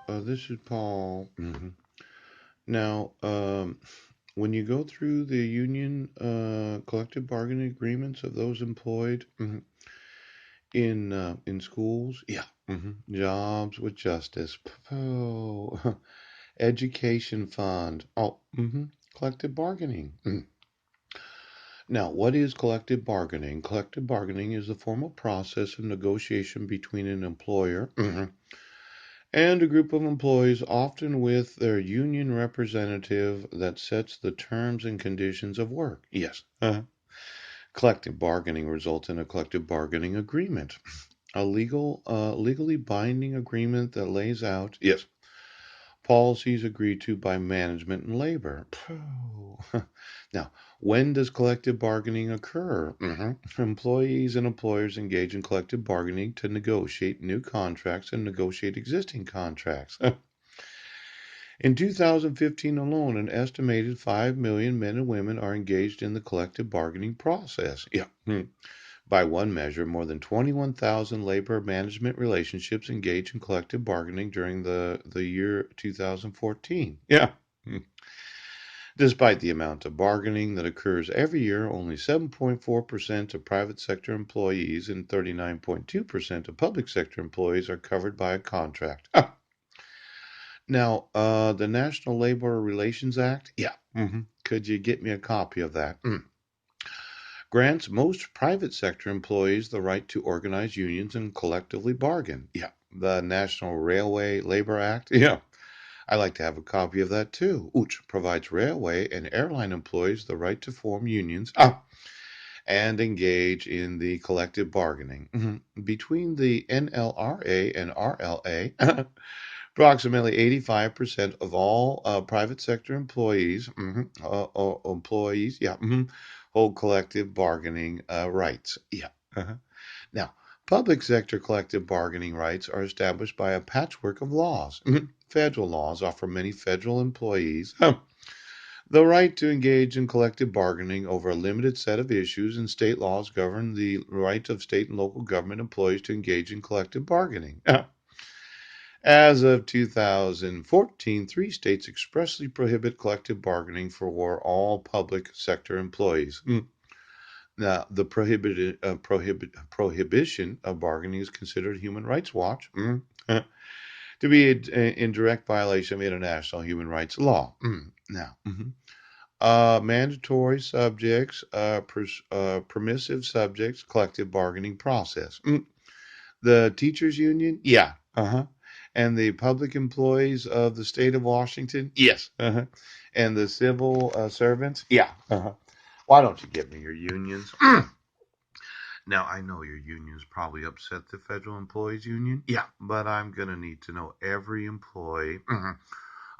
This is Paul. Now, when you go through the union collective bargaining agreements of those employed in schools, yeah, jobs with justice, oh, education fund, collective bargaining. Now, what is collective bargaining? Collective bargaining is the formal process of negotiation between an employer and a group of employees, often with their union representative, that sets the terms and conditions of work. Yes. Collective bargaining results in a collective bargaining agreement, a legally binding agreement that lays out, yes, policies agreed to by management and labor. Now, when does collective bargaining occur? Employees and employers engage in collective bargaining to negotiate new contracts and negotiate existing contracts. In 2015 alone, an estimated 5 million men and women are engaged in the collective bargaining process. Yeah. By one measure, more than 21,000 labor management relationships engage in collective bargaining during the year 2014. Yeah. Despite the amount of bargaining that occurs every year, only 7.4% of private sector employees and 39.2% of public sector employees are covered by a contract. Now, the National Labor Relations Act, yeah. Could you get me a copy of that? Grants most private sector employees the right to organize unions and collectively bargain. Yeah. The National Railway Labor Act, yeah. I like to have a copy of that too, which provides railway and airline employees the right to form unions and engage in the collective bargaining. Between the NLRA and RLA, approximately 85% of all private sector employees, yeah, hold collective bargaining rights. Yeah. Now, public sector collective bargaining rights are established by a patchwork of laws. Federal laws offer many federal employees the right to engage in collective bargaining over a limited set of issues, and state laws govern the right of state and local government employees to engage in collective bargaining. As of 2014, three states expressly prohibit collective bargaining for all public sector employees. Now, the prohibition of bargaining is considered Human Rights Watch to be in direct violation of international human rights law. Now, mandatory subjects, permissive subjects, collective bargaining process. The teachers union, yeah, and the public employees of the state of Washington, yes, and the civil servants, yeah. Why don't you give me your unions? Now, I know your unions probably upset the federal employees union. Yeah. But I'm going to need to know every employee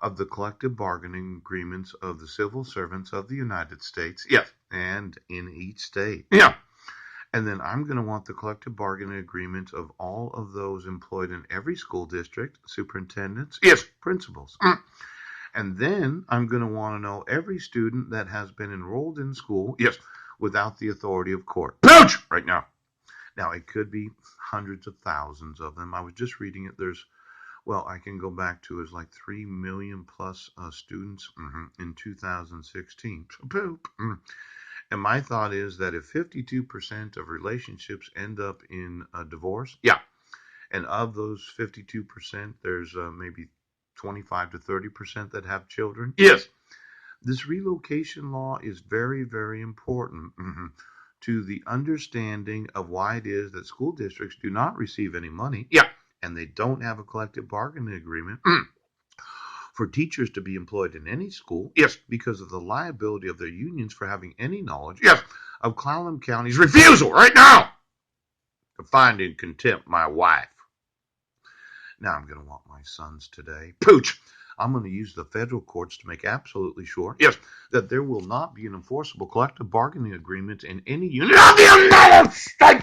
of the collective bargaining agreements of the civil servants of the United States. Yes. And in each state. Yeah. And then I'm going to want the collective bargaining agreements of all of those employed in every school district, superintendents, yes, principals. And then I'm going to want to know every student that has been enrolled in school, yes, without the authority of court. Ouch! Right now. Now, it could be hundreds of thousands of them. I was just reading it. I can go back to as like 3 million plus students in 2016. Poop. And my thought is that if 52% of relationships end up in a divorce, yeah, and of those 52%, there's maybe 25 to 30% that have children, yes, this relocation law is very, very important to the understanding of why it is that school districts do not receive any money. Yeah. And they don't have a collective bargaining agreement for teachers to be employed in any school. Yes. Because of the liability of their unions for having any knowledge. Yes. Of Clallam County's refusal right now to find in contempt my wife. Now I'm going to want my sons today. Pooch! I'm going to use the federal courts to make absolutely sure, yes, that there will not be an enforceable collective bargaining agreement in any unit of the United States.